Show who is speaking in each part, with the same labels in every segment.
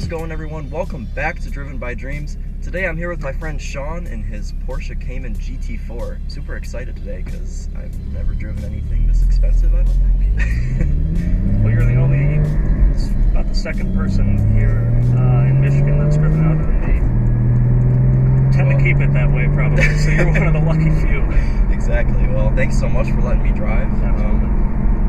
Speaker 1: How's it going, everyone? Welcome back to Driven by Dreams. Today I'm here with my friend Sean in his Porsche Cayman GT4. Super excited today because I've never driven anything this expensive, I don't think.
Speaker 2: Well, you're the only, about the second person here in Michigan that's driven other than me. Tend to keep it that way, probably, so you're one of the lucky few.
Speaker 1: Exactly. Well, thanks so much for letting me drive.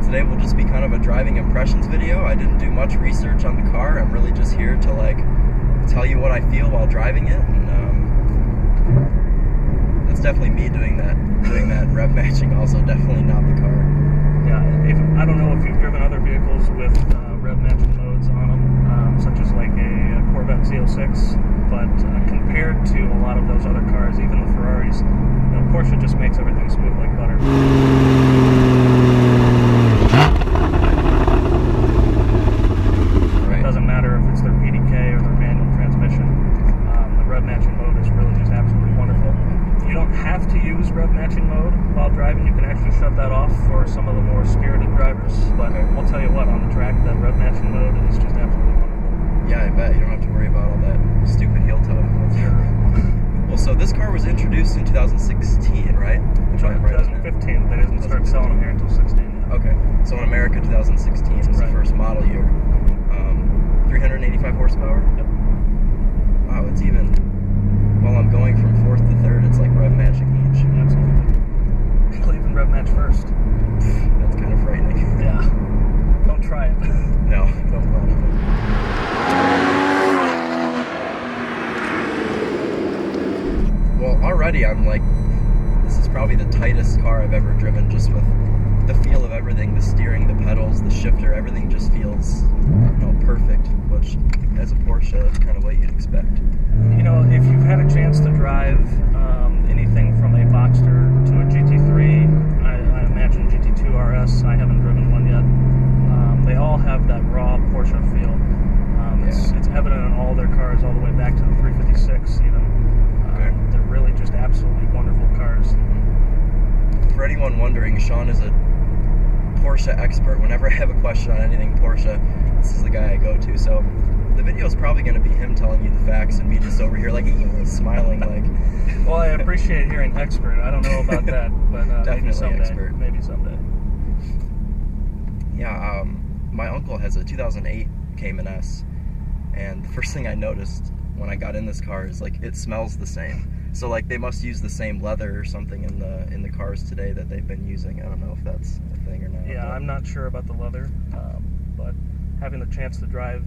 Speaker 1: Today will just be kind of a driving impressions video. I didn't do much research on the car. I'm really just here to tell you what I feel while driving it, and that's definitely me doing that rev matching. Also, definitely not the car.
Speaker 2: Yeah, I don't know if you've driven other vehicles with rev matching modes on them, such as like a Corvette Z06, but compared to a lot of those other cars, even the Ferraris, Porsche just makes everything smooth like butter. Right. It doesn't matter if it's their PDK or their manual transmission. The rev matching mode is really just absolutely wonderful. You don't have to use rev matching mode while driving. You can actually shut that off for some of the more spirited drivers. But I'll tell you what, on the track, that rev matching mode is just absolutely wonderful.
Speaker 1: Yeah, I bet. You don't have to worry about all that stupid heel toe. Well, so this car was introduced in 2016, right?
Speaker 2: 2015. They didn't start selling them here until 16. Yeah.
Speaker 1: Okay, so in America, 2016 was the first model year. 385 horsepower?
Speaker 2: Yep.
Speaker 1: Wow, it's even, while I'm going from fourth to third, it's like rev matching each.
Speaker 2: Absolutely. It'll even rev match first.
Speaker 1: That's kind of frightening.
Speaker 2: Yeah. Don't try it.
Speaker 1: No, don't plan on it. Well, already I'm like, this is probably the tightest car I've ever driven, just with the feel of everything, the steering, the pedals, the shifter, everything just feels, perfect, which as a Porsche, that's kind of what you'd expect.
Speaker 2: If you've had a chance to drive anything from a Boxster to a GT3, I imagine GT2 RS, I haven't driven one yet, they all have that raw Porsche feel. It's evident in all their cars, all the way back to the 356 even. They're really just absolutely wonderful cars.
Speaker 1: For anyone wondering, Sean is a Porsche expert. Whenever I have a question on anything Porsche, this is the guy I go to. So the video is probably going to be him telling you the facts and me just over here smiling like.
Speaker 2: Well, I appreciate hearing expert. I don't know about that, but
Speaker 1: definitely
Speaker 2: maybe someday.
Speaker 1: Expert.
Speaker 2: Maybe someday.
Speaker 1: Yeah, my uncle has a 2008 Cayman S, and the first thing I noticed when I got in this car is it smells the same. So they must use the same leather or something in the cars today that they've been using. I don't know if that's a thing or not.
Speaker 2: Yeah, I'm not sure about the leather, but having the chance to drive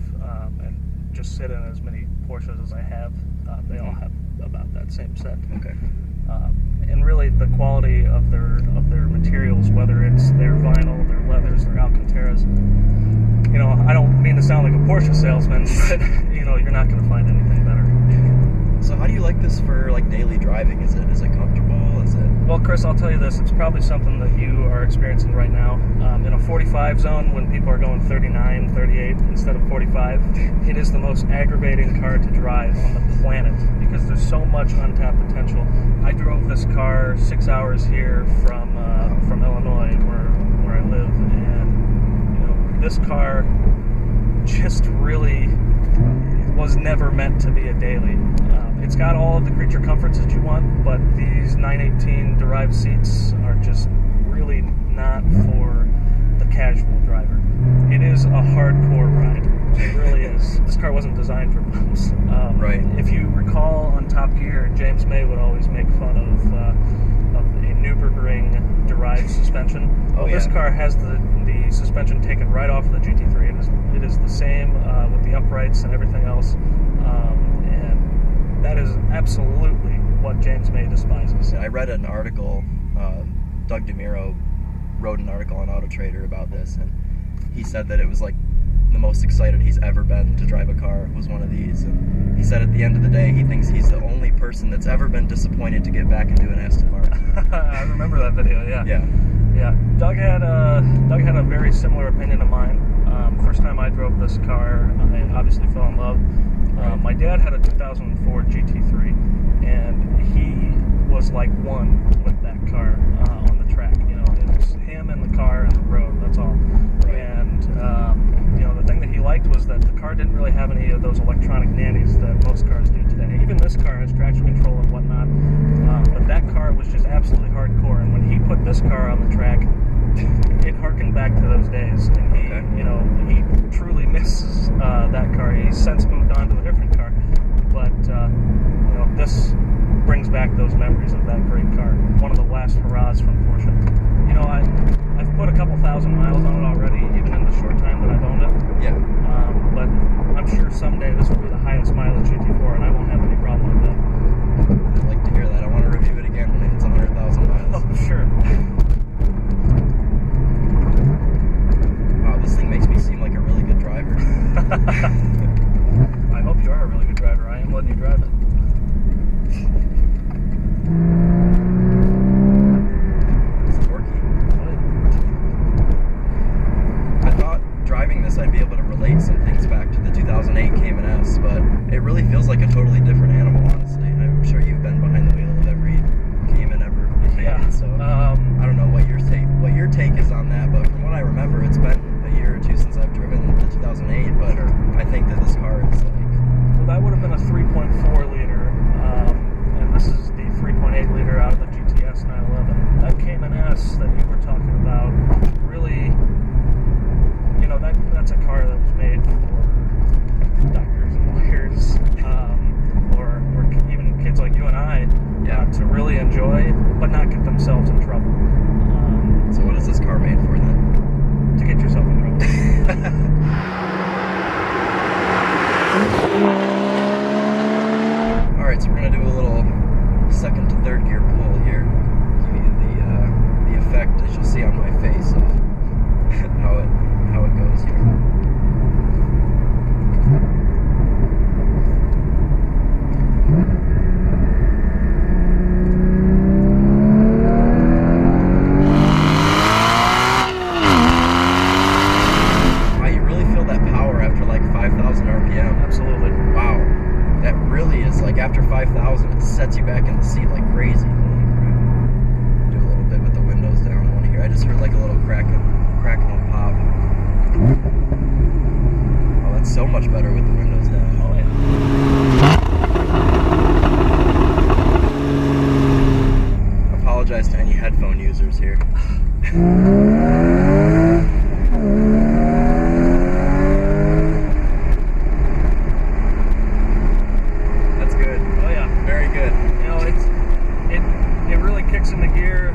Speaker 2: and just sit in as many Porsches as I have, they all have about that same set.
Speaker 1: Okay.
Speaker 2: And really, the quality of their materials, whether it's their vinyl, their leathers, their Alcantaras. I don't mean to sound like a Porsche salesman, but you're not going to find anything better.
Speaker 1: So how do you like this for daily driving? Is it comfortable? Is it?
Speaker 2: Well, Chris, I'll tell you this. It's probably something that you are experiencing right now. In a 45 zone, when people are going 39, 38 instead of 45, it is the most aggravating car to drive on the planet because there's so much untapped potential. I drove this car 6 hours here from Illinois, where I live, and this car just really was never meant to be a daily. It's got all of the creature comforts that you want, but these 918 derived seats are just really not for the casual driver. It is a hardcore ride. It really is. This car wasn't designed for bumps.
Speaker 1: Right.
Speaker 2: If you recall on Top Gear, James May would always make fun of a Nürburgring derived suspension. This car has the suspension taken right off of the GT3. It is the same with the uprights and everything else. And that is absolutely what James May despises.
Speaker 1: I read an article, Doug DeMiro wrote an article on Auto Trader about this, and he said that it was the most excited he's ever been to drive a car was one of these. And he said at the end of the day, he thinks he's the only person that's ever been disappointed to get back into an Aston Martin.
Speaker 2: I remember that video, yeah.
Speaker 1: Yeah.
Speaker 2: Doug had a very similar opinion of mine. First time I drove this car, I obviously fell in love. My dad had a 2004 GT3, and he was like one with that car on the track. It was him and the car and the road. That's all. And the thing that he liked was that the car didn't really have any of those electronic couple thousand miles on it already, even in the short time that I've owned it.
Speaker 1: Yeah.
Speaker 2: But I'm sure someday this will be the highest mileage GT4, and I won't have any problem with that.
Speaker 1: I'd like to hear that. I want to review it again when it hits 100,000 miles.
Speaker 2: Oh, sure.
Speaker 1: Wow, this thing makes me seem like a really good driver.
Speaker 2: I hope you are a really good driver. I am letting you drive it.
Speaker 1: It's torquey. I thought driving this I'd be able to relate some things back to the 2008 Cayman S, but it really feels like a totally different animal, honestly. I'm sure you've been behind the wheel of every Cayman ever made,
Speaker 2: Yeah.
Speaker 1: so I don't know what your take is on that, but from what I remember, it's been a year or two since I've driven the 2008, but
Speaker 2: Sure.
Speaker 1: I think that this car is like...
Speaker 2: Well, that would have been a 3.4 liter, and this is the 3.8 liter out of the GTS 911. That Cayman S that you were talking about, really, that's a car that was made for doctors and lawyers, or even kids like you and I, to really enjoy, but not get themselves in trouble.
Speaker 1: So what is this car made for then?
Speaker 2: To get yourself in trouble.
Speaker 1: Alright, so we're going to do a little second to third gear pull here. Give you the effect, as you'll see on my face, of how it goes here. Wow, you really feel that power after like 5,000 RPM.
Speaker 2: Absolutely.
Speaker 1: Wow, that really is like after 5,000, it sets you back in the seat like crazy. Holy crap. Do a little bit with the windows down. I want to hear. I just heard like a little crackle and pop. Oh, that's so much better with the windows down.
Speaker 2: Oh, yeah.
Speaker 1: Apologize to any headphone users here. That's good.
Speaker 2: Oh, yeah.
Speaker 1: Very good.
Speaker 2: It really kicks into gear,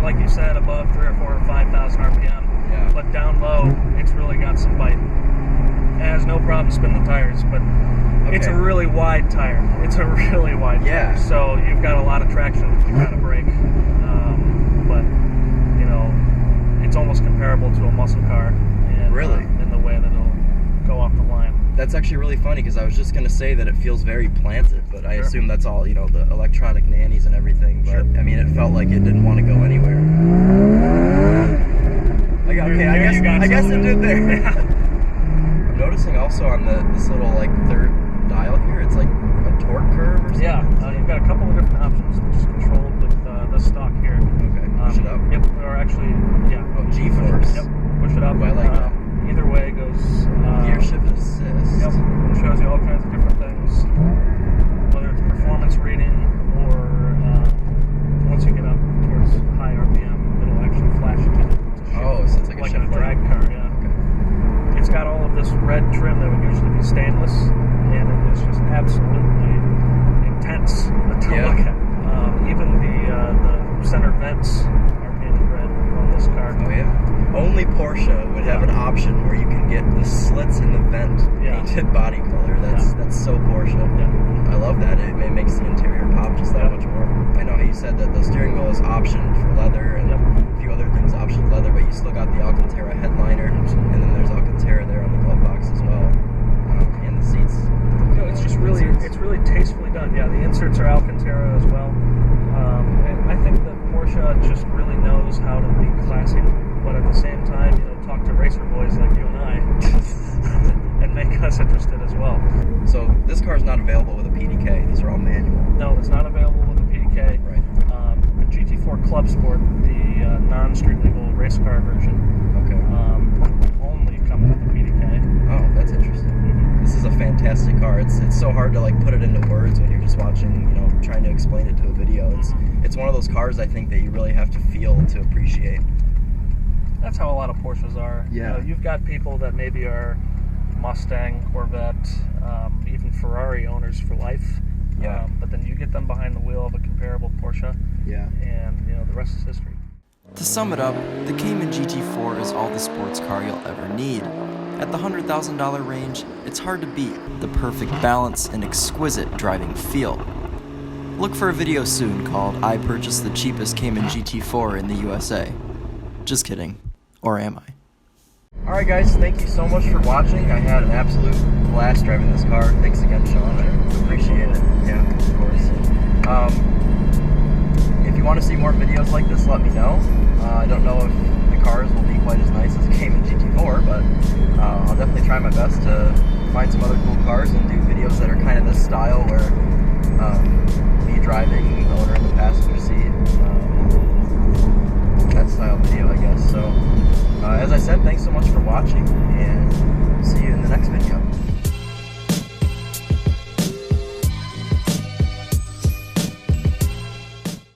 Speaker 2: like you said, above 3,000 or 4,000 or 5,000 RPM.
Speaker 1: Yeah.
Speaker 2: But down low, it's really got some bite. It has no problem spinning the tires, but it's a really wide tire. It's a really wide tire. So you've got a lot of traction to kind of brake. But, it's almost comparable to a muscle car in the way that it'll go off the line.
Speaker 1: That's actually really funny because I was just going to say that it feels very planted, but I assume that's all, the electronic nannies and everything. But, I mean, it felt like it didn't want to go anywhere. I guess it did there. I'm noticing also on this little, like, third dial here, it's like a torque curve or something.
Speaker 2: Yeah, you've got a couple of different options, which is controlled with the stock here.
Speaker 1: Okay, push it up.
Speaker 2: Yep, or actually, yeah.
Speaker 1: Oh, G-force.
Speaker 2: Yep, push it up.
Speaker 1: Oh, I like that.
Speaker 2: Either way goes...
Speaker 1: Gear shift assist.
Speaker 2: Yep, it shows you all kinds of different things. Whether it's performance rating or once you get up towards high RPM, it'll actually flash it to shift.
Speaker 1: Oh, so it's like a shift
Speaker 2: in a drag car, yeah.
Speaker 1: Okay.
Speaker 2: It's got all of this red trim that would usually be stainless, and it is just absolutely intense to look at. Even the center vents are painted red on this car.
Speaker 1: Oh yeah. Only Porsche would have an option where you can get the slits in the vent painted body color. That's so Porsche.
Speaker 2: Yeah.
Speaker 1: I love that. It makes the interior pop just that much more. I know how you said that the steering wheel is optioned for leather and a few other things optioned leather, but you still got the Alcantara headliner, and then there's Alcantara there on the glove box as well, and the seats.
Speaker 2: It's just really tastefully done. Yeah, the inserts are Alcantara as well. And I think that Porsche just really knows how to be classy, but at the same time, talk to racer boys like you and I, and make us interested as well.
Speaker 1: So this car is not available with a PDK. These are all manual.
Speaker 2: No, it's not available with a PDK.
Speaker 1: Right.
Speaker 2: The GT4 Club Sport, the non-street legal race car version, only comes with a PDK.
Speaker 1: Oh, that's interesting. This is a fantastic car. It's so hard to like put it into words when you're just watching, trying to explain it to a video. It's one of those cars I think that you really have to feel to appreciate.
Speaker 2: That's how a lot of Porsches are.
Speaker 1: Yeah.
Speaker 2: You've got people that maybe are Mustang, Corvette, even Ferrari owners for life.
Speaker 1: Yeah.
Speaker 2: But then you get them behind the wheel of a comparable Porsche.
Speaker 1: Yeah.
Speaker 2: And the rest is history.
Speaker 3: To sum it up, the Cayman GT4 is all the sports car you'll ever need. At the $100,000 range, it's hard to beat the perfect balance and exquisite driving feel. Look for a video soon called "I Purchased the Cheapest Cayman GT4 in the USA." Just kidding. Or am I?
Speaker 1: Alright guys, thank you so much for watching. I had an absolute blast driving this car. Thanks again, Sean. I appreciate it. Yeah, of course. If you want to see more videos like this, let me know. I don't know if the cars will be quite as nice as the Cayman GT4, but I'll definitely try my best to find some other cool cars and do videos that are kind of this style where me driving, the owner in the passenger seat, that style video, I guess. So, as I said, thanks so much for watching, and